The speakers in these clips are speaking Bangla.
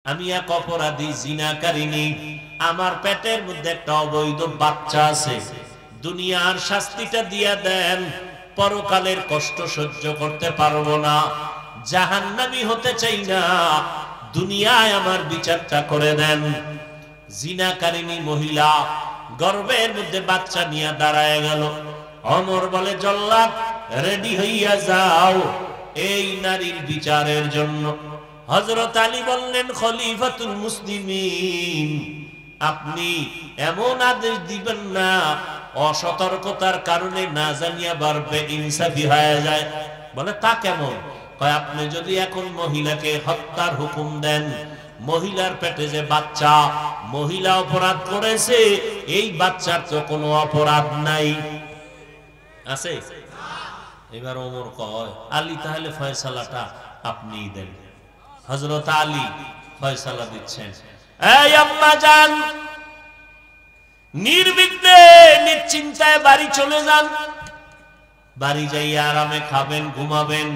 আমি এক অপরাধী জিনাকারিনী, আমার পেটের মধ্যে একটা অবৈধ বাচ্চা আছে, দুনিয়ার শাস্তিটা দিয়া দেন, পরকালের কষ্ট সহ্য করতে পারবো না, জাহান্নামী হতে চাই না, দুনিয়ায় আমার বিচারটা করে দেন। জিনাকারিনী মহিলা গর্ভের মধ্যে বাচ্চা নিয়ে দাঁড়ায় গেল। ওমর বলে, জল্লাদ রেডি হইয়া যাও এই নারীর বিচারের জন্য। হযরত আলী বললেন, খলিফাতুল মুসলিমিন, আপনি এমন আদেশ দিবেন না অসতর্কতার কারণে না জানিয়া বারবে ইনসাফি হয়ে যায়। বলে, তা কেমন? কয়, আপনি যদি এখন মহিলাকে হত্যার হুকুম দেন, মহিলার পেটে যে বাচ্চা, মহিলা অপরাধ করেছে, এই বাচ্চার তো কোনো অপরাধ নাই, আছে? এবার ওমর কয়, আলী তাহলে ফয়সালাটা আপনিই দেন। হযরত আলী ফয়সালা দিচ্ছেন। এই আম্মা জান, নির্বিঘ্নে নিশ্চিন্তায় বাড়ি চলে যান, বাড়ি যাইয়া আরামে খাবেন, ঘুমাবেন,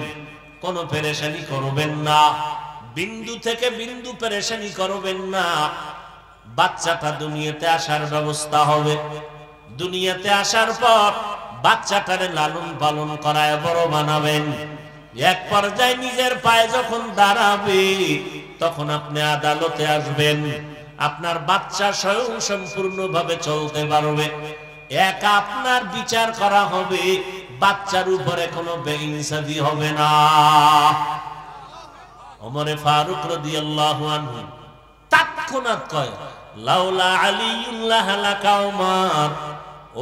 কোনো পেরেশানি করবেন না, বিন্দু থেকে বিন্দু পেরেশানি করবেন না। বাচ্চাটা দুনিয়াতে আসার ব্যবস্থা হবে, দুনিয়াতে আসার পর বাচ্চাটারে লালন পালন করায় বড় বানাবেন। এক পর্যায়ে নিজের পায়ে যখন দাঁড়াবে, তখন আপনি আদালতে আসবেন, আপনার বাচ্চা স্বয়ং সম্পূর্ণভাবে চলতে পারবে, একা আপনার বিচার করা হবে, বাচ্চার উপরে কোনো বেইনসাফি হবে না। ওমরে ফারুক রাদিয়াল্লাহু আনহু তৎক্ষণাৎ কয়, লাউলা আলিউল্লাহ লাকা ওমর,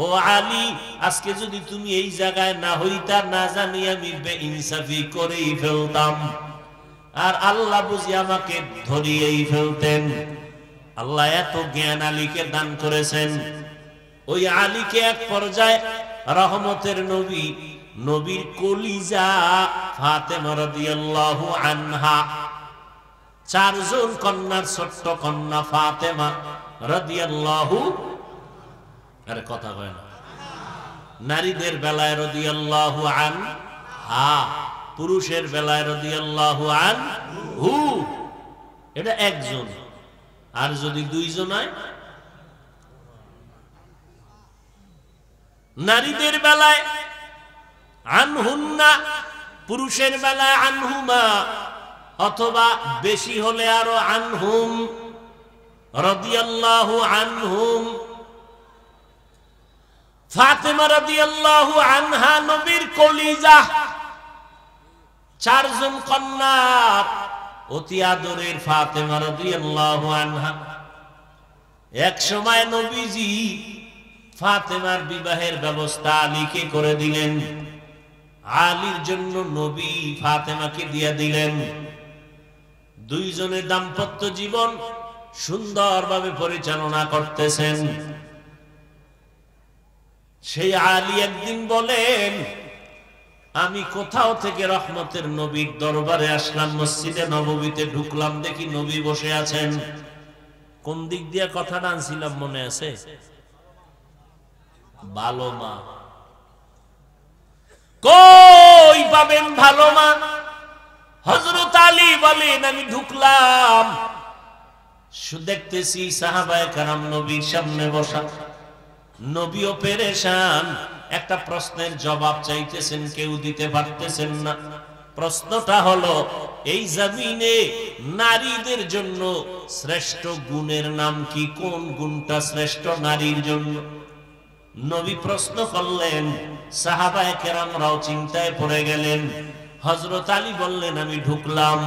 ও আলী, আজকে যদি তুমি এই জায়গায় না হইতা, না জানি আমি বেইনসাফি করেই ফেলতাম, আর আল্লাহ বুঝি আমাকে ধরিয়েই ফেলতেন। আল্লাহ এত জ্ঞান আলীকে দান করেছেন। ওই আলীকে এক পর্যায়ে রহমতের নবী, নবীর কলিজা ফাতেমা রাদিয়াল্লাহু আনহা, চারজন কন্যার ছোট্ট কন্যা ফাতেমা রাদিয়াল্লাহু, আরে কথা কয় না, নারীদের বেলায় রাদিয়াল্লাহু আনহা, পুরুষের বেলায় রাদিয়াল্লাহু আনহু, এটা একজন। আর যদি দুইজন হয়, নারীদের বেলায় আনহুন্না, পুরুষের বেলায় আনহুমা, অথবা বেশি হলে আরো আনহুম, রাদিয়াল্লাহু আনহুম। ফাতেমা রাদিয়াল্লাহু আনহা নবীর কলিজা, চারজন কন্যা, অতি আদরের ফাতেমা রাদিয়াল্লাহু আনহা। এক সময় নবীজি ফাতেমার বিবাহের ব্যবস্থা আলীকে করে দিলেন, আলীর জন্য নবী ফাতেমাকে দিয়ে দিলেন। দুইজনের দাম্পত্য জীবন সুন্দরভাবে পরিচালনা করতেছেন। সেই আলী একদিন বলেন, আমি কোথাও থেকে রহমতের নবীর দরবারে আসলাম, মসজিদে নববীতে ঢুকলাম, দেখি নবী বসে আছেন। কোন দিক দিয়ে কথাটা আনছিলাম মনে আছে? ভালো মা কই পাবেন ভালো মা? হযরত আলী বলেন, আমি ঢুকলাম, দেখতেছি সাহাবায়ে কেরাম নবীর সামনে বসা, নবীও পেরেশান, একটা প্রশ্নের জবাব চাইতেছেন, কেউ দিতে পারতেছেন না। প্রশ্নটা হলো, এই জমিনে নারীদের জন্য শ্রেষ্ঠ গুণের নাম কি? কোন গুণটা শ্রেষ্ঠ নারীর জন্য? নবী প্রশ্ন করলেন, সাহাবায়ে কেরামরাও চিন্তায় পড়ে গেলেন। হযরত আলী বললেন, আমি ঢুকলাম,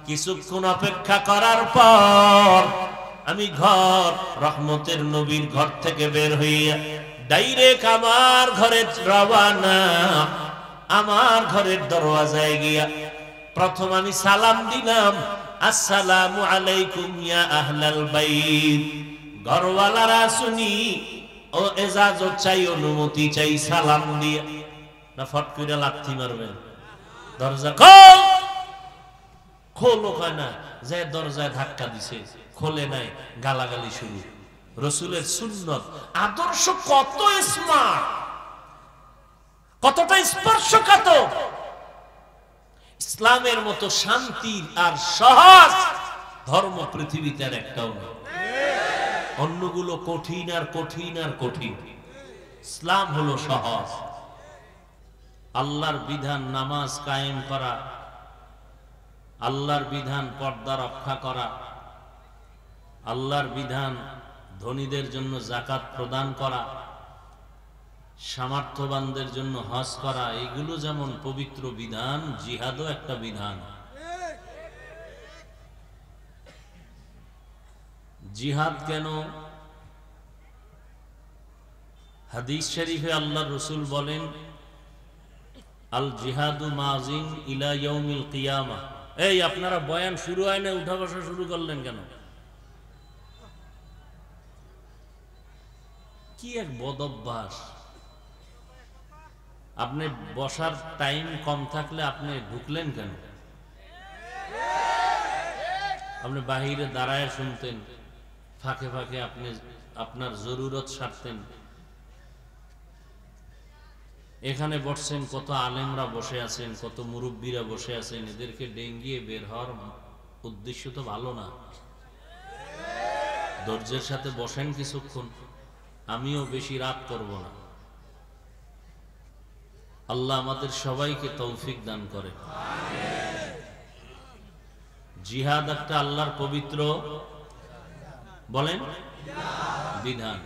কিছুক্ষণ অপেক্ষা করার পর আমি ঘর, রহমতের নবীর ঘর থেকে বের হইয়া ডাইরেক্ট আমার ঘরে রওয়ানা। আমার ঘরের দরওয়াজায় গিয়া প্রথম আমি সালাম দিলাম, আসসালামু আলাইকুম ইয়া আহলাল বাইত। ঘরওয়ালারা শুনি ও এজাজত চাই, অনুমতি চাই সালাম দিয়া, না ফট করে লাথি মারবেন? দরজা খোল, খোলো কয় না, যে দরজায় ধাক্কা দিছে, খোলে নাই, গালাগালি শুরু। রাসূলের সুন্নাত আদর্শ কত স্মার্ট, কতটা স্পর্শকাতর। ইসলামের মতো শান্তি আর সহজ ধর্ম পৃথিবীতে আর একটাও নেই। অন্যগুলো কঠিন আর কঠিন আর কঠিন, ইসলাম হলো সহজ। আল্লাহর বিধান নামাজ কায়েম করা, আল্লাহর বিধান পর্দা রক্ষা করা, আল্লাহর বিধান ধনীদের জন্য যাকাত প্রদান করা, সামর্থ্যবানদের জন্য হজ করা, এগুলো যেমন পবিত্র বিধান, জিহাদও একটা বিধান। জিহাদ কেন? হাদিস শরীফে আল্লাহর রাসূল বলেন, আল জিহাদু মাজিন ইলা ইয়াউমিল কিয়ামা। এই আপনারা বয়ান শুরু হয় না, উঠা বসা শুরু করলেন কেন? কি এক বদভ্যাস! আপনি বসার টাইম কম থাকলে আপনি ঢুকলেন কেন? আপনি বাহিরে দাঁড়ায় শুনতেন, ফাঁকে ফাঁকে আপনি আপনার জরুরত সারতেন। এখানে বসছেন, কত আলেমরা বসে আছেন, কত মুরব্বীরা বসে আছেন, এদেরকে ডেঙ্গিয়ে বের হওয়ার উদ্দেশ্য তো ভালো না। ধৈর্যের সাথে বসেন কিছুক্ষণ, আমিও বেশি রাত করব না। আল্লাহ আমাদের সবাইকে তৌফিক দান করে। জিহাদ একটা আল্লাহর পবিত্র বলেন বিধান।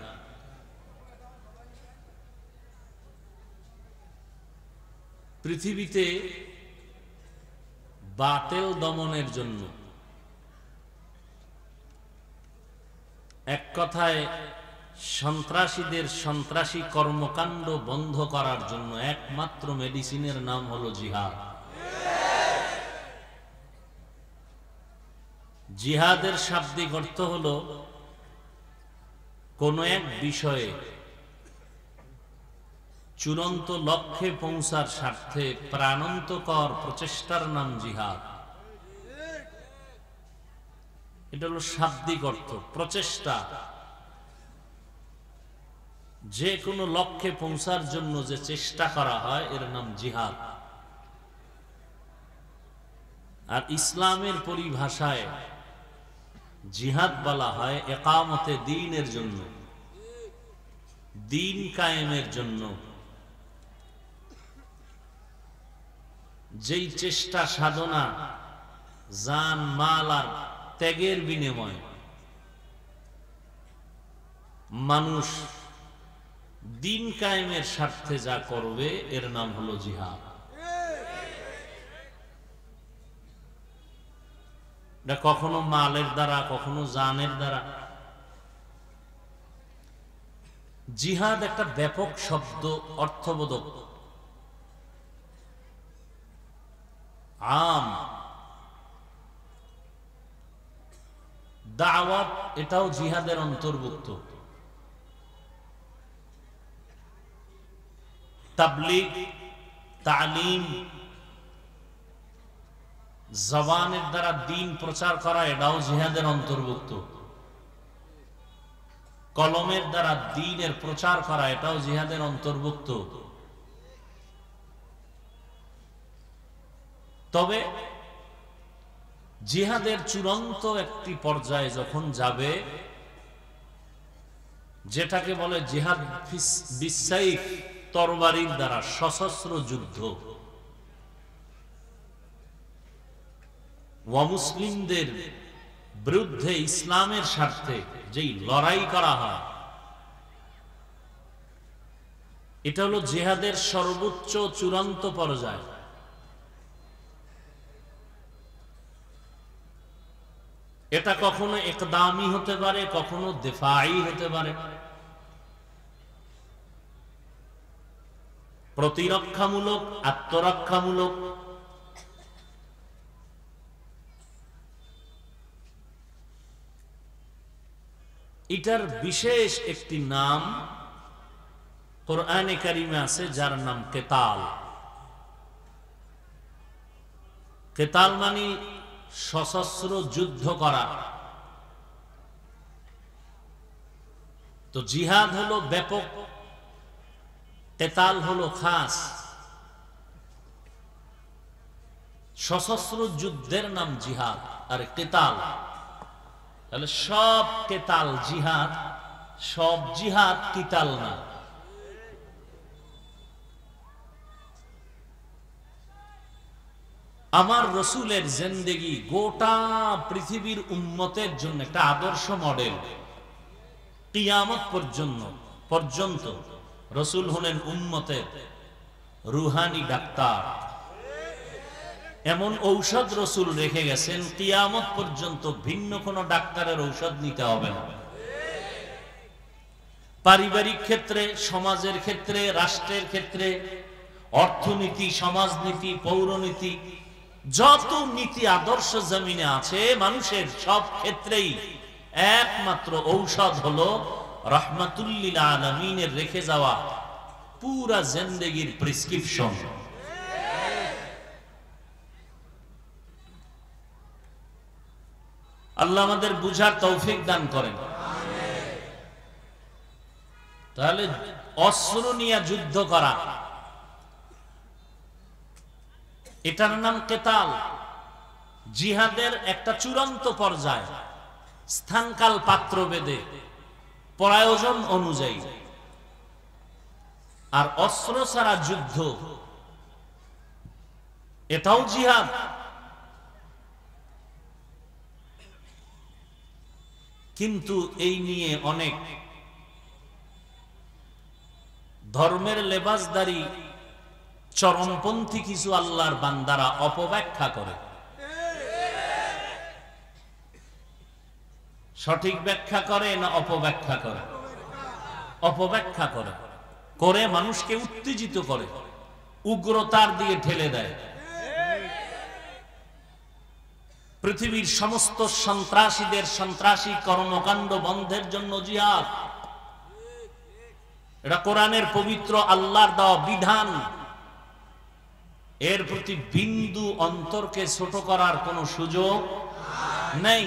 পৃথিবীতে বাতিল দমনের জন্য, এক কথায় সন্ত্রাসীদের সন্ত্রাসী কর্মকাণ্ড বন্ধ করার জন্য একমাত্র মেডিসিনের নাম হলো জিহাদ। জিহাদের শাব্দিক অর্থ হলো কোন এক বিষয়ে চূড়ান্ত লক্ষ্যে পৌঁছার স্বার্থে প্রাণান্তকর প্রচেষ্টার নাম জিহাদ। এটা হলো শাব্দিক অর্থ, প্রচেষ্টা। যে কোনো লক্ষ্যে পৌঁছার জন্য যে চেষ্টা করা হয় এর নাম জিহাদ। আর ইসলামের পরিভাষায় জিহাদ বলা হয় একামতে দ্বীনের জন্য, দ্বীন কায়েমের জন্য। যেই চেষ্টা সাধনা জান মাল আর ত্যাগের বিনিময়ে মানুষ দ্বীন কায়েমের স্বার্থে যা করবে এর নাম হলো জিহাদ। এটা কখনো মালের দ্বারা, কখনো জানের দ্বারা। জিহাদ একটা ব্যাপক শব্দ, অর্থবোধক, আম। দাওয়াত এটাও জিহাদের অন্তর্ভুক্ত। তাবলীগ, তালিম, জবানের দ্বারা দ্বীন প্রচার করা এটাও জিহাদের অন্তর্ভুক্ত। কলমের দ্বারা দ্বীনের প্রচার করা এটাও জিহাদের অন্তর্ভুক্ত। তবে জিহাদের চূড়ান্ত একটি পর্যায়ে যখন যাবে, যেটাকে বলে জিহাদ বিসাইফ, তরবারির দ্বারা সশস্ত্র যুদ্ধ, অমুসলিমদের বিরুদ্ধে ইসলামের স্বার্থে যেই লড়াই করা হয়, এটা হলো জিহাদের সর্বোচ্চ চূড়ান্ত পর্যায়। এটা কখনো একদামি হতে পারে, কখনো দিফাই হতে পারে, প্রতিরক্ষামূলক, আত্মরক্ষামূলক। এটার বিশেষ একটি নাম কোরআনে কারিমে আছে, যার নাম কেতাল। কেতাল মানে সশস্ত্র যুদ্ধ করা। তো জিহাদ হলো ব্যাপক, কেতাল হলো খাস। সশস্ত্র যুদ্ধের নাম জিহাদ, আর কেতাল তাহলে সব কেতাল জিহাদ, সব জিহাদ কিতাল না। আমার রসুলের জিন্দেগি গোটা পৃথিবীর উম্মতের জন্য একটা আদর্শ মডেল। কিয়ামত পর্যন্ত রসুল হলেন উম্মতের রুহানি ডাক্তার। এমন ঔষধ রসুল রেখে গেছেন, কিয়ামত পর্যন্ত ভিন্ন কোন ডাক্তারের ঔষধ নিতে হবে না। পারিবারিক ক্ষেত্রে, সমাজের ক্ষেত্রে, রাষ্ট্রের ক্ষেত্রে, অর্থনীতি, সমাজনীতি, পৌরনীতি, যত নীতি আদর্শ জমিনে আছে মানুষের, সব ক্ষেত্রেই একমাত্র ঔষধ হলো রাহমাতুল লিল আলামিনের রেখে যাওয়া পুরা জিন্দেগির প্রেসক্রিপশন। আল্লাহ আমাদের বুঝার তৌফিক দান করেন। তাহলে অস্ত্র নিয়ে যুদ্ধ করা, এটার নাম কেতাল। জিহাদের একটা চূড়ান্ত পর্যায়, স্থানকাল পাত্র ভেদে, প্রয়োজন অনুযায়ী। আর অস্ত্র ছাড়া যুদ্ধ, এটাও জিহাদ। কিন্তু এই নিয়ে অনেক ধর্মের লেবাসদারী চরমপন্থী কিছু আল্লাহর বান্দারা অপব্যাখ্যা করে। সঠিক ব্যাখ্যা করে না অপব্যাখ্যা করে? অপব্যাখ্যা করে, করে মানুষকে উত্তেজিত করে, উগ্রতার দিকে ঠেলে দেয়। পৃথিবীর সমস্ত সন্ত্রাসীদের সন্ত্রাসী কর্মকাণ্ড বন্ধের জন্য জিহাদ। এটা কোরআনের পবিত্র আল্লাহর দেওয়া বিধান। এর প্রতি বিন্দু অন্তরকে ছোট করার কোনো সুযোগ নেই।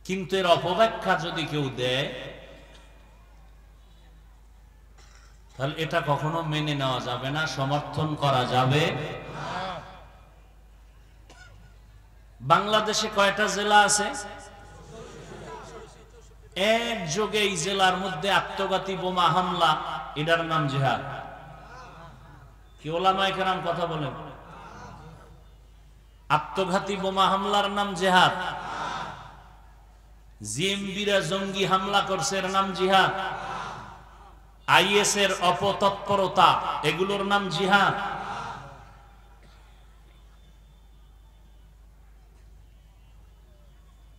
কিন্তু এর অপব্যাখ্যা যদি কেউ দেয়, তাহলে এটা কখনো মেনে নেওয়া যাবে না, সমর্থন করা যাবে। বাংলাদেশে কয়টা জেলা আছে? একযোগে এই জেলার মধ্যে আত্মঘাতী বোমা হামলা, এটার নাম জিহাদ। কি ওলামায়ে কেরাম কথা বলেন? আত্মঘাতী বোমা হামলার নাম জিহাদ। জিএমবিরা জঙ্গি হামলা করছে, এর নাম জিহাদ। আইএস এর অপতৎপরতা, এগুলোর নাম জিহাদ।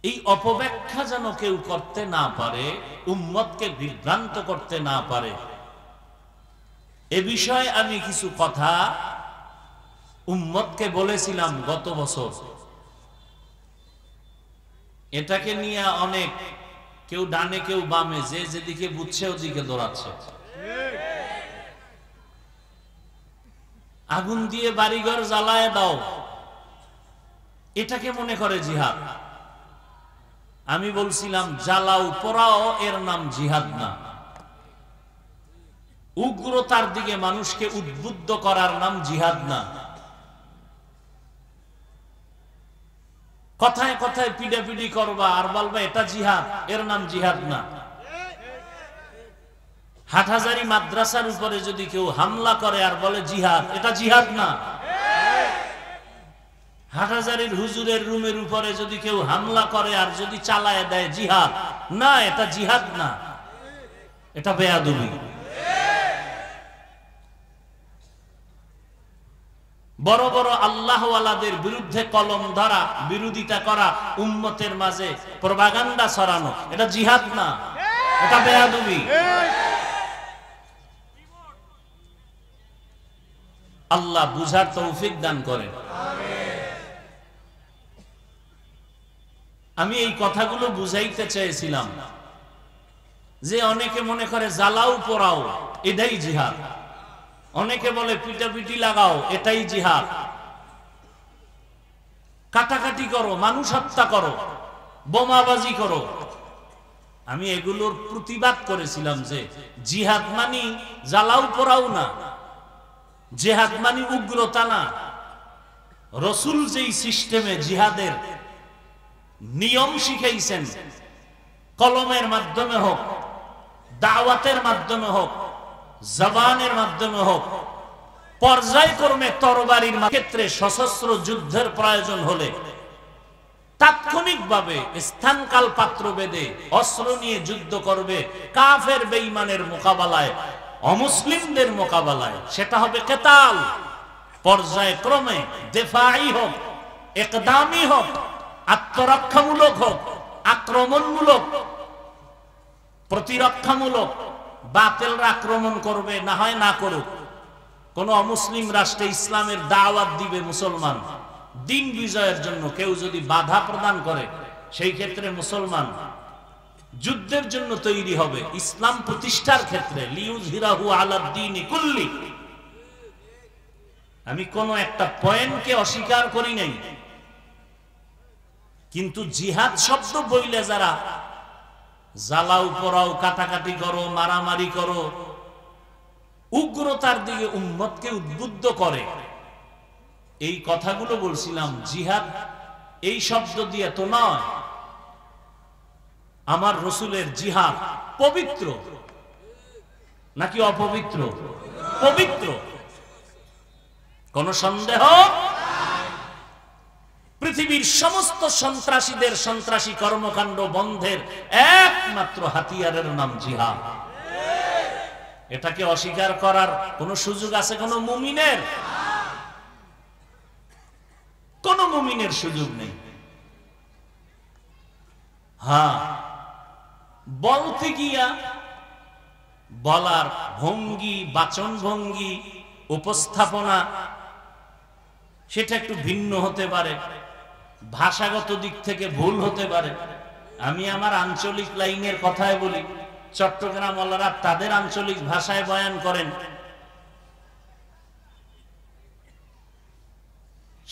এই অপব্যাখ্যা যেন কেউ করতে না পারে, উম্মতকে বিভ্রান্ত করতে না পারে, এ বিষয়ে আমি কিছু কথা উম্মতকে বলেছিলাম গত বছর। এটাকে নিয়ে অনেক কেউ ডানে কেউ বামে, যে যেদিকে বুঝছে ওদিকে দৌড়াচ্ছে। আগুন দিয়ে বাড়িঘর জ্বালায় দাও, এটাকে মনে করে জিহাদ। আমি বলছিলাম জ্বালাও পোড়াও, এর নাম জিহাদ না। উগ্রতার দিকে মানুষকে উদ্বুদ্ধ করার নাম জিহাদ না। কথায় কথায় পিডাপিডি করবা আর বলবা এটা জিহাদ, এর নাম জিহাদ না। হাটহাজারী মাদ্রাসার উপরে যদি কেউ হামলা করে আর বলে জিহাদ, এটা জিহাদ না। হাটহাজারীর হুজুরের রুমের উপরে যদি কেউ হামলা করে আর যদি চালায় দেয় জিহাদ, না, এটা জিহাদ না, এটা বেয়াদবি। বড় বড় আল্লাহওয়ালাদের বিরুদ্ধে কলম ধরা, বিরোধিতা করা, উম্মতের মাঝে প্রপাগান্ডা ছড়ানো, এটা জিহাদ না, এটা বেয়াদবি। আল্লাহ বুঝার তৌফিক দান করেন। আমি এই কথাগুলো বুঝাইতে চেয়েছিলাম যে অনেকে মনে করে জ্বালাও পোড়াও এটাই জিহাদ, অনেকে বলে পিটাপিটি লাগাও এটাই জিহাদ, কাটাকাটি করো, মানুষ হত্যা করো, বোমাবাজি করো। আমি এগুলোর প্রতিবাদ করেছিলাম যে জিহাদ মানি জ্বালাও পোড়াও না, জিহাদ মানি উগ্রতা না, রসুল যেই সিস্টেমে জিহাদের নিয়ম শিখাইছেন, কলমের মাধ্যমে হোক, দাওয়াতের মাধ্যমে হোক, জবানের মাধ্যমে হোক, পর্যায়ক্রমে তরবারির ক্ষেত্রে সশস্ত্র যুদ্ধের প্রয়োজন হলে তাৎক্ষণিকভাবে স্থানকাল পাত্র বেঁধে অস্ত্র নিয়ে যুদ্ধ করবে কাফের বেঈমানের মোকাবেলায়, অমুসলিমদের মোকাবেলায়। সেটা হবে কেতাল। পর্যায়ক্রমে দেফাই হোক, একদামি হোক, আত্মরক্ষামূলক হোক, আক্রমণমূলক, প্রতিরক্ষামূলক, বাতিলরা আক্রমণ করবে, না হয় না করুক। কোন অমুসলিম রাষ্ট্রে ইসলামের দাওয়াত দিবে মুসলমান, দিন বিজয়ের জন্য কেউ যদি বাধা প্রদান করে, সেই ক্ষেত্রে মুসলমান যুদ্ধের জন্য তৈরি হবে ইসলাম প্রতিষ্ঠার ক্ষেত্রে। লিউযহিরাহু আলাদ-দীনি কুল্লি। আমি কোন একটা পয়েন্টকে অস্বীকার করি নাই, কিন্তু জিহাদ শব্দ বইলে যারা জ্বালাও পোড়াও, কাটাকাটি করো, মারামারি করো, উগ্রতার দিকে উম্মতকে উদ্বুদ্ধ করে, এই কথাগুলো বলছিলাম। জিহাদ এই শব্দ দিয়ে তো নয়। আমার রসুলের জিহাদ পবিত্র নাকি অপবিত্র? পবিত্র, কোন সন্দেহ? পৃথিবীর সমস্ত সন্ত্রাসীদের সন্ত্রাসী কর্মকাণ্ড বন্ধের একমাত্র হাতিয়ারের নাম জিহাদ। এটাকে অস্বীকার করার কোন সুযোগ আছে কোন মুমিনের? কোন মুমিনের সুযোগ নেই। হ্যাঁ, বলতে গিয়া বলার ভঙ্গি, বাচন ভঙ্গি, উপস্থাপনা সেটা একটু ভিন্ন হতে পারে, ভাষাগত দিক থেকে ভুল হতে পারে। আমি আমার আঞ্চলিক লাইনের কথায় বলি, চট্টগ্রাম ওয়ালারা তাদের আঞ্চলিক ভাষায় বয়ান করেন,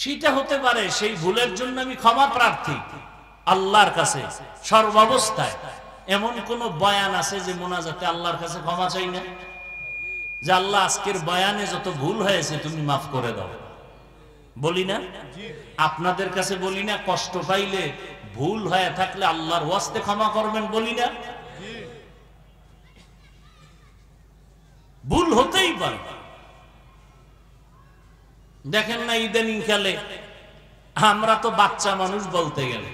সেটা হতে পারে। সেই ভুলের জন্য আমি ক্ষমা প্রার্থী আল্লাহর কাছে সর্বাবস্থায়। এমন কোন বয়ান আছে যে মোনাজাতে আল্লাহর কাছে ক্ষমা চাই না, যে আল্লাহ আজকের বয়ানে যত ভুল হয়েছে তুমি মাফ করে দাও? বলি না? আপনাদের কাছে বলি না? কষ্ট পাইলে, ভুল হয়ে থাকলে আল্লাহর ওয়াস্তে ক্ষমা করবেন বলি না? ভুল হতেই পারে। দেখেন না ইদানিং কালে আমরা তো বাচ্চা মানুষ বলতে গেলে,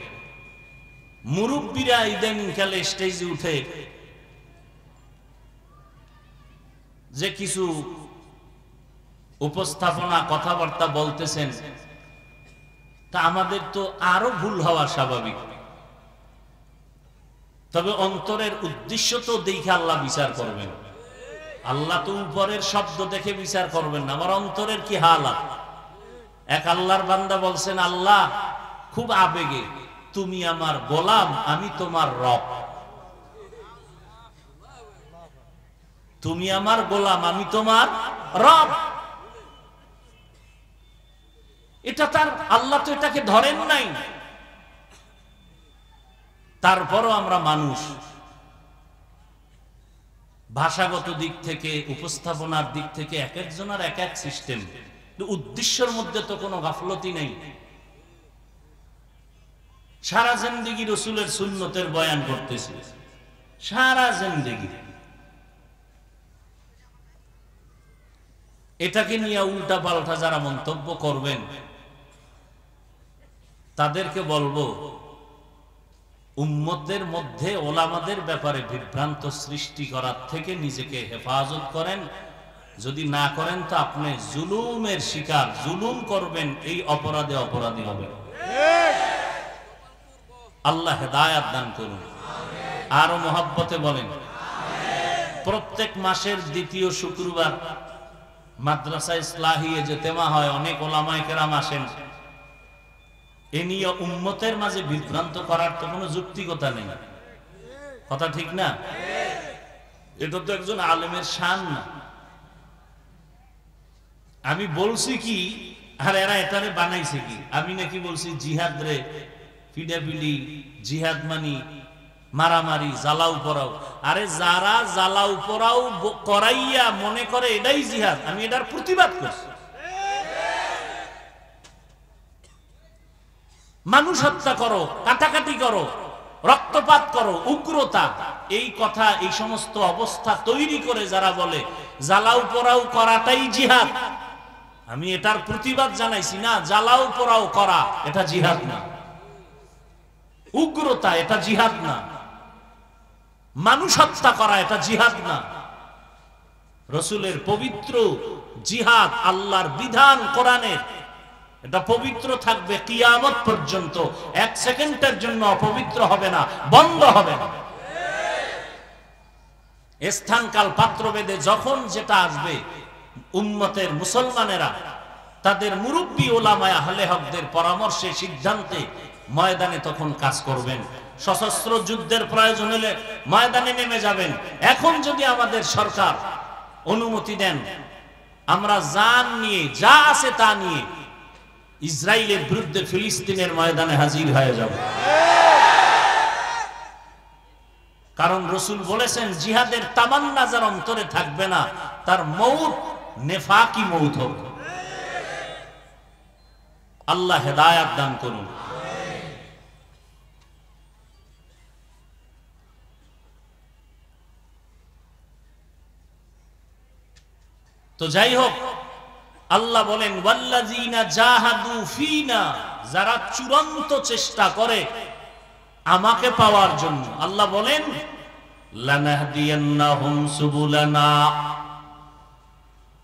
মুরব্বীরা ইদানিং কালে স্টেজে উঠে যে কিছু উপস্থাপনা, কথাবার্তা বলতেছেন, তা আমাদের তো আরো ভুল হওয়া স্বাভাবিক। তবে অন্তরের উদ্দেশ্য তো দেখে আল্লাহ বিচার করবেন। আল্লাহ তো উপরের শব্দ দেখে বিচার করবেন না, আমার অন্তরের কি হালাত। এক আল্লাহর বান্দা বলছেন, আল্লাহ খুব আবেগে, তুমি আমার গোলাম, আমি তোমার রব। তুমি আমার গোলাম, আমি তোমার রব। এটা তার, আল্লাহ তো এটাকে ধরেন নাই। তারপরও আমরা মানুষ, ভাষাগত দিক থেকে, উপস্থাপনার দিক থেকে এক একজনের এক এক সিস্টেম। উদ্দেশ্যের মধ্যে তো কোনো গাফলতি নেই। সারা জিন্দেগি রসুলের সুন্নতের বয়ান করতেছি, সারা জিন্দেগি। এটাকে নিয়ে উল্টা পাল্টা যারা মন্তব্য করবেন, তাদেরকে বলবো, উম্মতের মধ্যে ওলামাদের ব্যাপারে বিভ্রান্ত সৃষ্টি করার থেকে নিজেকে হেফাজত করেন। যদি না করেন তো আপনি জুলুমের শিকার, জুলুম করবেন, এই অপরাধে অপরাধী হবেন। আল্লাহ হেদায়াত দান করুন। আরো মহব্বতে বলেন। প্রত্যেক মাসের দ্বিতীয় শুক্রবার মাদ্রাসা ইসলাহিয়ে যে তেমা হয়, অনেক ওলামায়ে কেরাম আসেন। এ নিয়ে উম্মতের মাঝে বিভ্রান্ত করার তো কোনো যুক্তিকতা নেই। কথা ঠিক না? এটা তো একজন আলেমের শান না। আমি বলছি কি, আর এরা এটারে বানাইছে কি? আমি নাকি বলছি জিহাদ রে পিডাপিডি, জিহাদ মানি মারামারি, জ্বালাও পোড়াও। আরে যারা জ্বালাও পোড়াও করাইয়া মনে করে এটাই জিহাদ, আমি এটার প্রতিবাদ করছি। মানুষ হত্যা করো, কাটাকাটি করো, রক্তপাত করো, উগ্রতা, এই কথা, এই সমস্ত অবস্থা তৈরি করে যারা বলে জ্বালাও পোড়াও করাটাই জিহাদ, আমি এটার প্রতিবাদ জানাইছি না। জ্বালাও পোড়াও করা এটা জিহাদ না, উগ্রতা এটা জিহাদ না, মানুষ হত্যা করা এটা জিহাদ না। রাসূলের পবিত্র জিহাদ, আল্লাহর বিধান কোরআনের, এটা পবিত্র থাকবে কিয়ামত পর্যন্ত, এক সেকেন্ডের জন্য অপবিত্র হবে না, বন্ধ হবে না। স্থানকাল পাত্রভেদে যখন যেটা আসবে, উম্মতের মুসলমানেরা তাদের মুরব্বী ওলামায়ে আহলে হকদের পরামর্শে, সিদ্ধান্তে ময়দানে তখন কাজ করবেন। সশস্ত্র যুদ্ধের প্রয়োজন হলে ময়দানে নেমে যাবেন। এখন যদি আমাদের সরকার অনুমতি দেন, আমরা জান নিয়ে, যা আছে তা নিয়ে ইসরায়েলের বিরুদ্ধে ফিলিস্তিনের ময়দানে হাজির হয়ে যাব। কারণ রাসূল বলেছেন, জিহাদের তামান্না যার অন্তরে থাকবে না, তার মউত নেফাকি মউত হবে। আল্লাহ হেদায়েত দান করুন। তো যাই হোক, আল্লাহ বলেন ওয়াল্লাযীনা জাহাদু ফীনা, যারা চূড়ান্ত চেষ্টা করে আমাকে পাওয়ার জন্য, আল্লাহ বলেন লানাহদিয়ান্নাহুম সুবুলানা,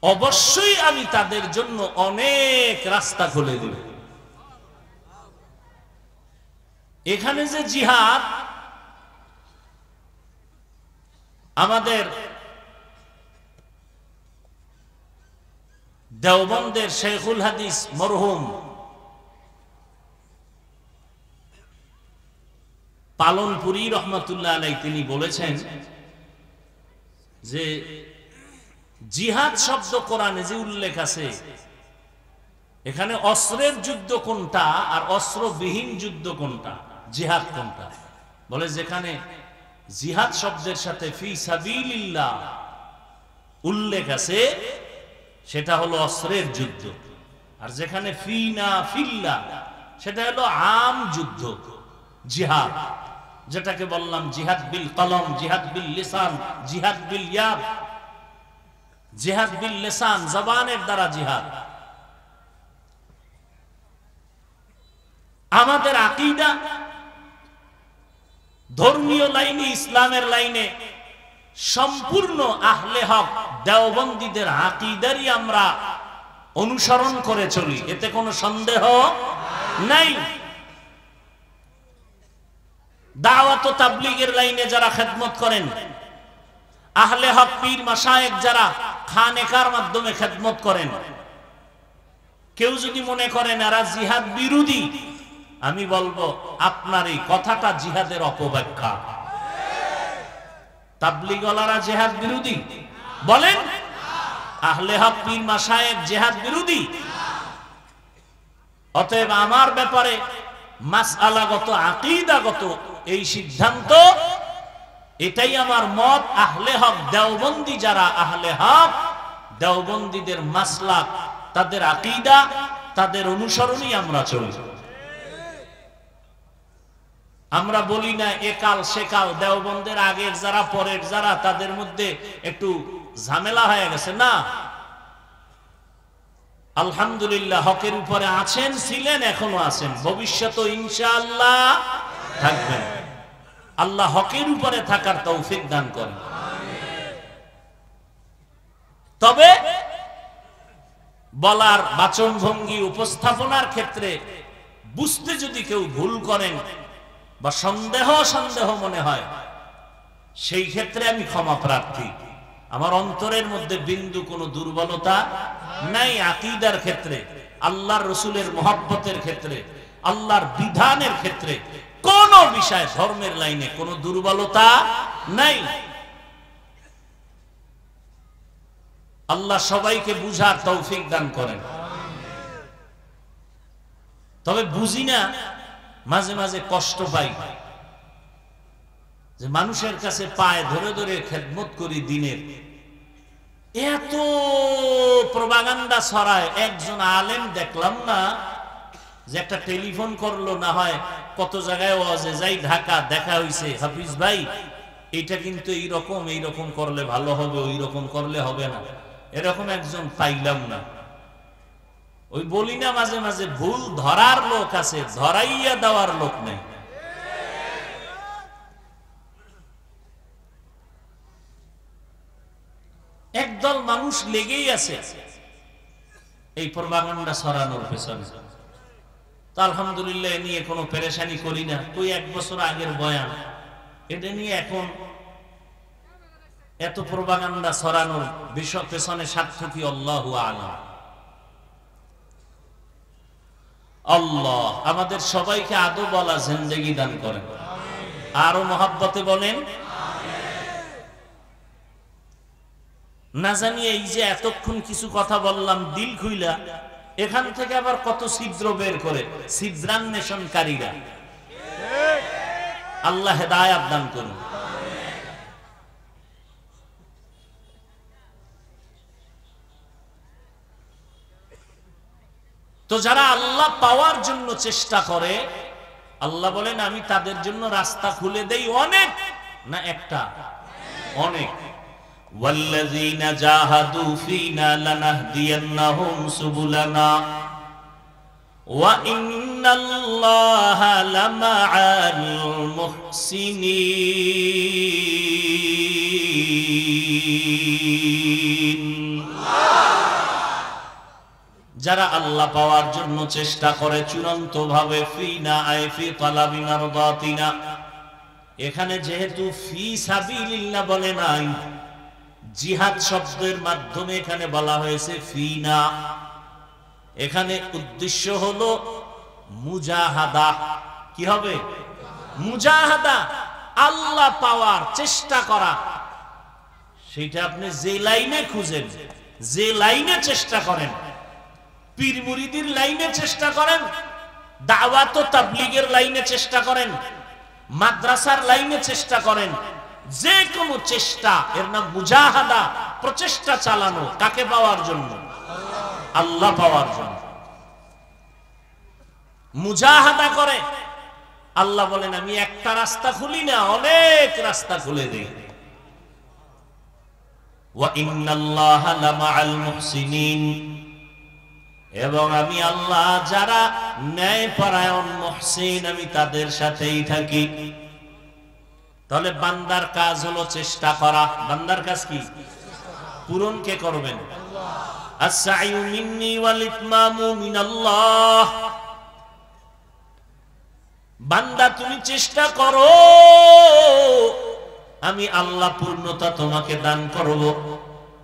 অবশ্যই আমি তাদের জন্য অনেক রাস্তা খুলে দেব। এখানে যে জিহাদ, আমাদের দেওবন্দের শেখুল হাদিস মরহুম পালনপুরী রহমাতুল্লাহ আলাইহি তিনি বলেছেন যে জিহাদ শব্দ কোরআনে যে উল্লেখ আছে, এখানে অস্ত্রের যুদ্ধ কোনটা আর অস্ত্রবিহীন যুদ্ধ কোনটা, জিহাদ কোনটা? বলে যেখানে জিহাদ শব্দের সাথে ফি সাবিলিল্লাহ উল্লেখ আছে সেটা হলো অস্ত্রের যুদ্ধ, আর যেখানে ফিনা ফিল্লাহ সেটা হলো আম যুদ্ধ, জিহাদ, যেটাকে বললাম জিহাদ বিল কলম, জিহাদ বিল লিসান, জিহাদ বিল ইয়াদ, জিহাদ বিল লিসান, জবানের দ্বারা জিহাদ। আমাদের আকীদা ধর্মীয় লাইনে, ইসলামের লাইনে সম্পূর্ণ আহলে হক দেওবন্দীদের আকীদারই আমরা অনুসরণ করে চলি, এতে কোনো সন্দেহ নাই। দাওয়াত ও তাবলীগের লাইনে যারা খেদমত করেন, আহলে হক পীর মাশায়েখ যারা খানেকার মাধ্যমে খেদমত করেন, কেউ যদি মনে করেন এরা জিহাদ বিরোধী, আমি বলবো আপনার এই কথাটা জিহাদের অপব্যাখ্যা। তাবলীগওয়ালারা জিহাদ বিরোধী বলেন? আহলে হক পীর মাশায়েখ জিহাদ বিরোধী? অতএব আমার ব্যাপারে মাসআলাগত, আকীদাগত এই সিদ্ধান্ত, এটাই আমার মত। আহলে হক দেওবন্দি যারা আহলে হক, দেওবন্দীদের মাসলাক, তাদের আকীদা, তাদের অনুসরণই আমরা চলি। আমরা বলি না একাল সেকাল, দেওবন্দের আগের যারা পরের যারা, তাদের মধ্যে একটু ঝামেলা হয়ে গেছে, না। আলহামদুলিল্লাহ হকের উপরে আছেন, ছিলেন, এখনো আছেন, ভবিষ্যতে ইনশাআল্লাহ থাকবেন। আল্লাহ হকের উপরে থাকার তৌফিক দান করেন। তবে বলার বাচন ভঙ্গি, উপস্থাপনার ক্ষেত্রে বুঝতে যদি কেউ ভুল করেন বা সন্দেহ মনে হয়, সেই ক্ষেত্রে আমি ক্ষমা প্রার্থী। আমার অন্তরের মধ্যে বিন্দু কোনো দুর্বলতা নাই। আকীদার ক্ষেত্রে, আল্লাহর রাসূলের মহব্বতের ক্ষেত্রে, আল্লাহর বিধানের ক্ষেত্রে কোন বিষয়, ধর্মের লাইনে কোনো দুর্বলতা নাই। আল্লাহ সবাইকে বুঝার তৌফিক দান করেন। তবে বুঝি না, মাঝে মাঝে কষ্ট পাই যে মানুষের কাছে পায়ে ধরে ধরে খেদমত করি দিনের, এত প্রপাগান্ডা ছড়ায়। একজন আলেম দেখলাম না যে একটা টেলিফোন করলো, না হয় কত জায়গায় ওয়াজে যাই, ঢাকা দেখা হইছে, হাফিজ ভাই এটা কিন্তু এইরকম করলে ভালো হবে, ওই রকম করলে হবে না, এরকম একজন পাইলাম না। ওই বলি না মাঝে মাঝে ভুল ধরার লোক আছে, ধরাইয়া দেওয়ার লোক নেই। একদল মানুষ লেগেই আছে এই প্রপাগান্ডা ছড়ানোর পেছনে। তো আলহামদুলিল্লাহ নিয়ে কোনো পেরেশানি করি না। তুই 1 বছর আগের বয়ান, এটা নিয়ে এখন এত প্রপাগান্ডা ছড়ানোর বিষয় পেছনে সার্থক কি? আল্লাহু আ'লাম। আল্লাহ আমাদের সবাইকে আদব ওয়ালা জিন্দেগি দান করেন, আরো মহাব্বতে বলেন না জানি। এই যে এতক্ষণ কিছু কথা বললাম দিল খুইলা, এখান থেকে আবার কত ছিদ্র বের করে ছিদ্রান্বেষণকারীরা। আল্লাহ হেদায়েত দান করুন। তো যারা আল্লাহ পাওয়ার জন্য চেষ্টা করে, আল্লাহ বলেন আমি তাদের জন্য রাস্তা খুলে দেই অনেক, না একটা, অনেক। ওয়াল্লাযীনা জাহাদু ফীনা লানাহদিয়ান্নাহুম সুবুলানা ওয়া ইন্নাল্লাহা লামাআল মুহসিনিন। যারা আল্লাহ পাওয়ার জন্য চেষ্টা করে চূড়ান্ত ভাবে, ফিনা আই ফি তালাবি মারদাতিনা, এখানে যেহেতু ফি সাবিলিল্লাহ বলে নাই, জিহাদ শব্দের মাধ্যমে এখানে বলা হয়েছে ফিনা। এখানে উদ্দেশ্য হলো মুজাহাদা। কি হবে? মুজাহাদা, আল্লাহ পাওয়ার চেষ্টা করা। সেটা আপনি যে লাইনে খুঁজেন, যে লাইনে চেষ্টা করেন, পীর মুরিদির লাইনে চেষ্টা করেন, দাওয়াত ও তাবলীগের লাইনে চেষ্টা করেন, মাদ্রাসার লাইনে চেষ্টা করেন, যে কোনো চেষ্টা এর নাম মুজাহাদা, প্রচেষ্টা চালানো। কাকে পাওয়ার জন্য? আল্লাহ পাওয়ার জন্য মুজাহাদা করে। আল্লাহ বলেন আমি একটা রাস্তা খুলি না, অনেক রাস্তা খুলে দেই। ওয়া ইন্নাল্লাহা লামাআল মুহসিনিন, এবং আমি আল্লাহ যারা ন্যায়পরায়ণ মুহসিন, আমি তাদের সাথেই থাকি। তাহলে বান্দার কাজ হলো চেষ্টা করা। বান্দার কাজ কি? পূরণ কে করবেন? আস-সা'য়ু মিন্নি ওয়াল ইতমামু মিনাল্লাহ। বান্দা তুমি চেষ্টা করো, আমি আল্লাহ পূর্ণতা তোমাকে দান করব।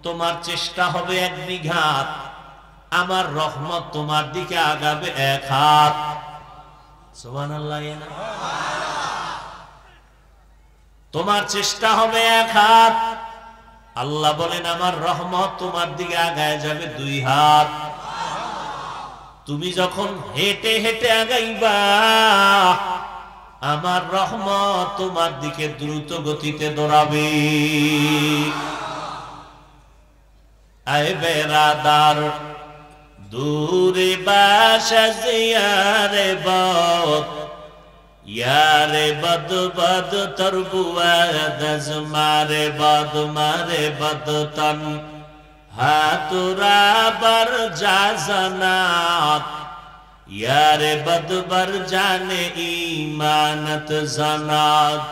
তোমার চেষ্টা হবে 1 বিঘা, আমার রহমত তোমার দিকে আগাবে 1 হাত। সুবহানাল্লাহ। তোমার চেষ্টা হবে 1 হাত, আল্লাহ বলেন আমার রহমত তোমার দিকে আগায় যাবে 2 হাত। তুমি যখন হেঁটে হেঁটে আগাইবা, আমার রহমত তোমার দিকে দ্রুত গতিতে দৌড়াবে। আয় বেরাদার দূরে বাসা জিয়ারে বদ, ইয়ারে বদ বদ তরবুয়াদ মারে বদ তন হাতুরা বার জানাত, ইয়ারে বদ বার জানে ঈমানত জানাত,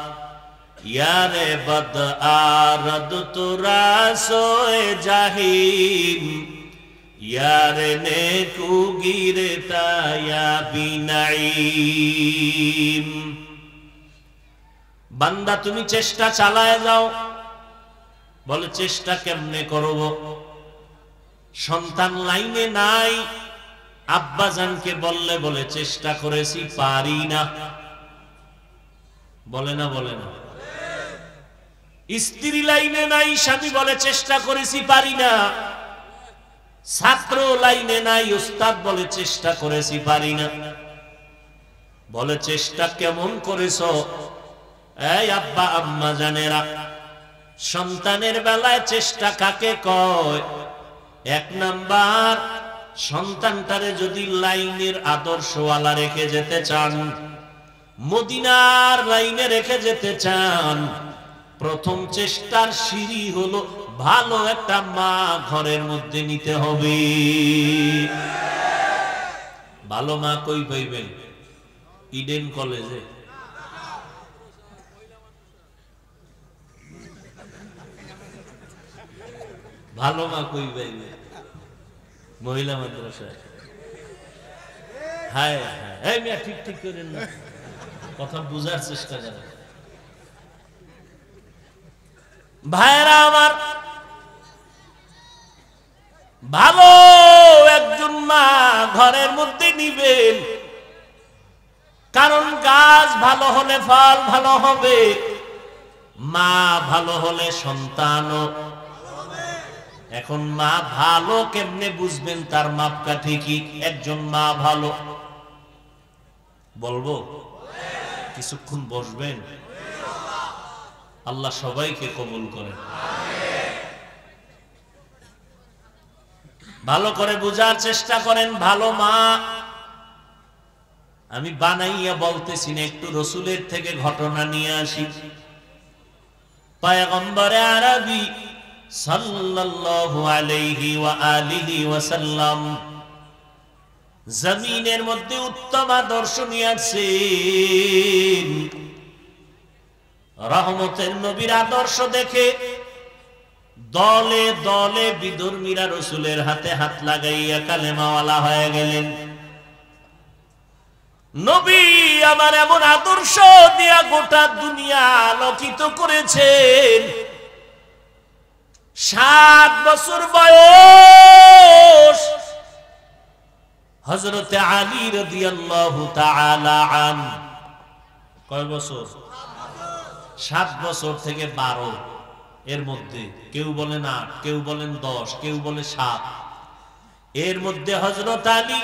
ইয়ারে বদ আরদ তুরা সোয়ে জাহিম, यारे नेकू गिरता या बिनाईम। বান্দা তুমি চেষ্টা চালায় যাও। বলে চেষ্টা কেমনে করব? সন্তান লাইনে নাই, আব্বা জানকে বললে বলে চেষ্টা করেছি পারি না, বলে না? বলে না। স্ত্রী লাইনে নাই, স্বামী বলে চেষ্টা করেছি পারি না। ছাত্র লাইনে নাই, উস্তাদ বলে চেষ্টা করেছি পারি না। বলে চেষ্টা কেমন করেছো? এই আব্বা আম্মা জানেরা, সন্তানের বেলায় চেষ্টা কাকে কয়? 1 নাম্বার সন্তানটারে যদি লাইনের আদর্শওয়ালা রেখে যেতে চান, মদিনার লাইনে রেখে যেতে চান, প্রথম চেষ্টার সিঁড়ি হলো ভালো একটা মা ঘরের মধ্যে নিতে হবে। ভালো মা কই পাইবেন? ইডেন কলেজে। ভালো মা কই পাইবেন? মহিলা মাদ্রাসায়। হায় হায়, এই মিয়া ঠিক ঠিক করেন না, কথা বুঝার চেষ্টা করেন। ভাইরা আমার, ভালো একজন মা ঘরের মধ্যে নিবেন, কারণ গাছ ভালো হলে ফল ভালো হবে, মা ভালো হলে সন্তানও। এখন মা ভালো কেমনে বুঝবেন? তার মাপকাঠি কি? একজন মা ভালো বলবো? কিছুক্ষণ বসবেন, আল্লাহ সবাইকে কবুল করেন। ভালো করে বুঝার চেষ্টা করেন। ভালো মা, আমি বানাইয়া বলতেছি না, একটু রসুলের থেকে ঘটনা নিয়ে আসি। পয়গম্বরে আরবি সাল্লাল্লাহু আলাইহি ওয়া আলিহি ওয়াসাল্লাম জমিনের মধ্যে উত্তম আদর্শ নিয়ে আসছেন। রহমতের নবীর আদর্শ দেখে দলে দলে বিধর্মীরা রসুলের হাতে হাত লাগাইয়া কালেমাওয়ালা হয়ে গেলেন। নবী আমার এমন আদর্শ দিয়া গোটা দুনিয়া আলোকিত করেছেন। 7 বছর বয়স হযরতে আলী রাদিয়াল্লাহু তাআলা আনহু। কয় বছর? 7 বছর থেকে 12 এর মধ্যে, কেউ বলেন 8, কেউ বলেন 10, কেউ বলে 7। এর মধ্যে হযরত আলী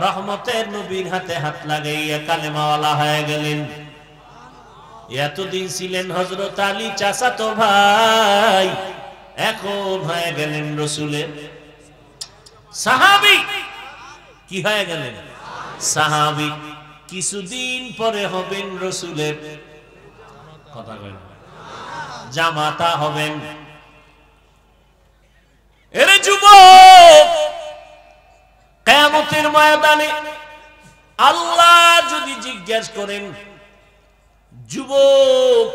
রহমতের নবীর হাতে হাত লাগাইয়া কালেমাওয়ালা হয়ে গেলেন। এতদিন ছিলেন হযরত আলী চাচাতো ভাই, এখন হয়ে গেলেন রসুলের সাহাবী। কি হয়ে গেলেন? সাহাবী। কিছুদিন পরে হবেন রসুলের, কথা কয় না, জামাতা হবেন। এরে যুবক, কিয়ামতের ময়দানে আল্লাহ যদি জিজ্ঞাসা করেন, যুবক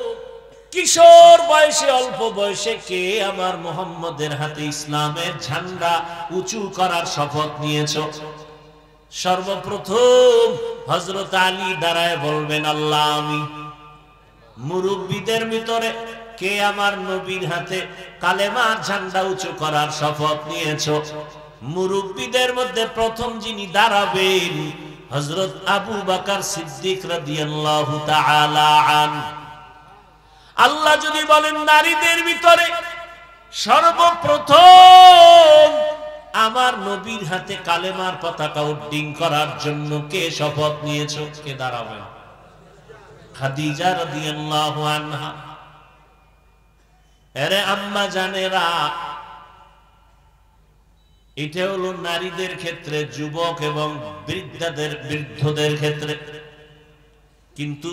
কিশোর বয়সে, অল্প বয়সে কে আমার মুহাম্মদের হাতে ইসলামের ঝান্ডা উঁচু করার শপথ নিয়েছো? সর্বপ্রথম হযরত আলী দাঁড়ায় বলবেন, আল্লাহ আমি। মুরব্বীদের ভিতরে কে আমার নবীর হাতে কালেমার ঝান্ডা উঁচু করার শপথ নিয়েছো? মুরব্বীদের মধ্যে প্রথম যিনি দাঁড়াবেন হযরত আবু বকর সিদ্দিক রাদিয়াল্লাহু তাআলা আনহু। আল্লাহ যদি বলেন নারীদের ভিতরে সর্বপ্রথম আমার নবীর হাতে কালেমার পতাকা উড্ডীন করার জন্য কে শপথ নিয়েছো? কে দাঁড়াবেন? খাদিজা রাদিয়াল্লাহু আনহা। আরে আম্মা জানেরা, এটা হলো নারীদের ক্ষেত্রে, যুবক এবং বৃদ্ধদের ক্ষেত্রে। কিন্তু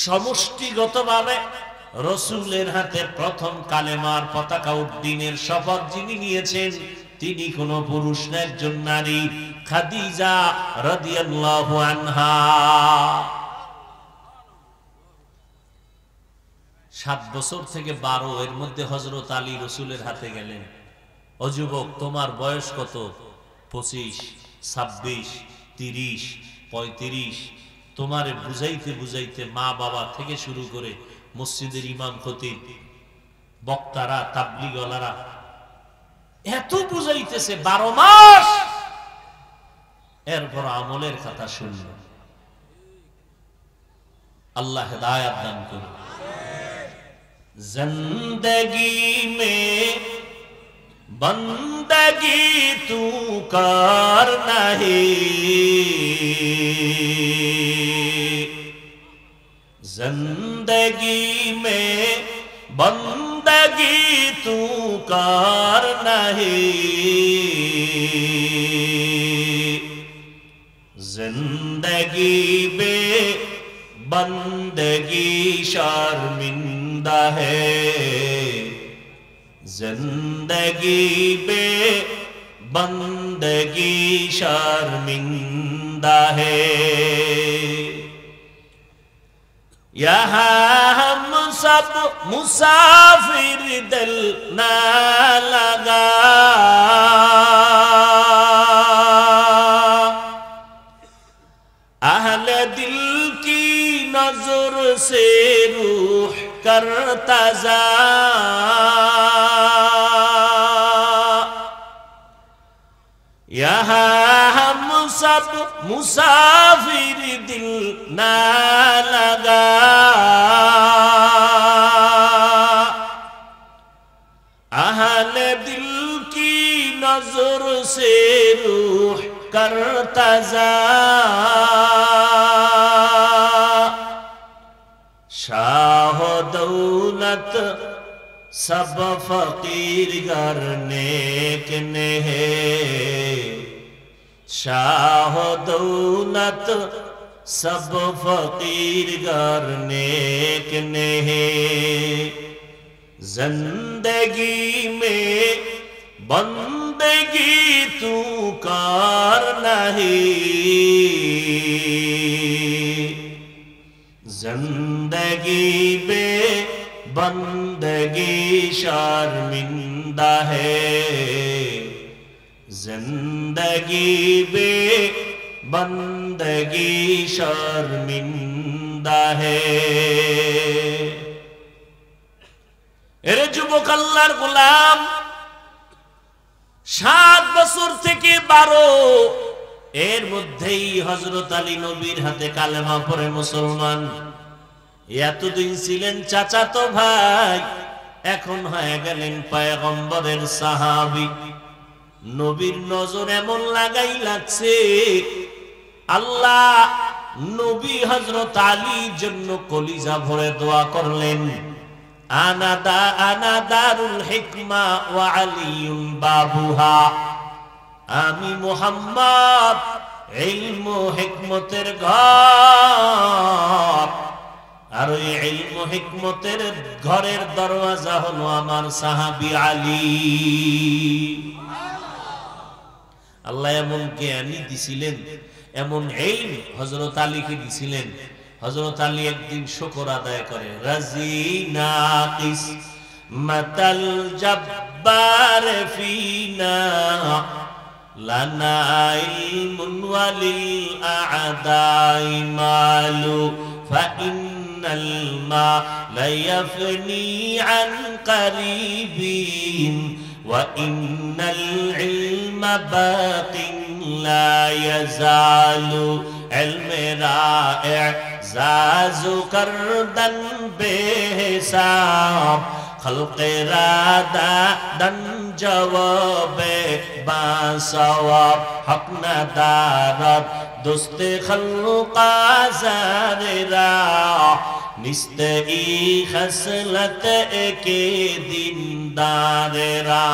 সমষ্টিগতভাবে রসুলের হাতে প্রথম কালেমার পতাকা উড্ডীনের শপথ যিনি নিয়েছেন তিনি কোন পুরুষ না, একজন নারী, খাদিজা রাদিয়াল্লাহু আনহা। 7 বছর থেকে 12 এর মধ্যে হযরত আলী রসুলের হাতে গেলেন। ও যুবক, তোমার বয়স কত? 25, 26, 30, 35। তোমারে বুঝাইতে বুঝাইতে মা বাবা থেকে শুরু করে মসজিদের ইমাম খতিব, বক্তারা, তাবলীগওয়ালারা এত বুঝাইতেছে 12 মাস। এরপর আমলের কথা শুনল। আল্লাহ হেদায়েত দান করুন। जिंदगी में बंदगी तू कर नहीं, जिंदगी में बंदगी तू कर नहीं, जिंदगी बे बंदगी शर्मिंदा है, जिंदगी बे बंदगी शर्मिंदा है। यहाँ हम सब मुसाफिर दिल ना लगा, अहले दिल की नजर से रूह करता जा, यहाँ हम सब मुसाफिर दिल ना लगा, अहले दिल की नजर से रूह करता जा। शाह दौलत सब फकीर गर नेक ने है, शाह दौलत सब फकीर गर नेक ने है। जिंदगी में बंदगी तू कर नहीं, जिंदगी बे बंदगी शर्मिंदा है, जिंदगी बे बंदगी शर्मिंदा है। এরে যুবক আল্লাহর গোলাম 7 বছর থেকে 12 এর মধ্যেই হযরত আলী নবীর হাতে কালেমা পড়ে মুসলমান। এতদিন ছিলেন চাচাতো ভাই, এখন হয়ে গেলেন পয়গম্বরের সাহাবী। নবীর নজর এমন লাগাই লাগছে, আল্লাহ নবী হযরত আলীর জন্য কলিজা ভরে দোয়া করলেন, আনা দারুল হিকমা ওয়া আলিয়ুন বাবুহা, আমি মুহাম্মদ ইলম ও হিকমতের ঘর, আর ওই ইলম ও হিকমতের ঘরের দরওয়াজা হলো আমার সাহাবী আলী। আল্লাহ এমন জ্ঞানী দিছিলেন, এমন ইলম হযরত আলীকে দিছিলেন। হযরত আলী একদিন শুকর আদায় করে, রাজিনা কিসমাতাল জব্বার ফিনা লানা ইলমুন ওয়ালিল আ'দাই মালু ফাইন্নাল মালা ইয়াফনি আন কারিবিন ওয়া ইন্নাল ইলমা বাকিন লা ইয়াজালু ইলমেরা जाजु करदन बेहिसाब खल्क़े रादा दन जवाबे बासवाब हक नदारत दुस्ते खल्क़ा ज़ारिरा निस्ते ई खसलत एके दीनदारेरा।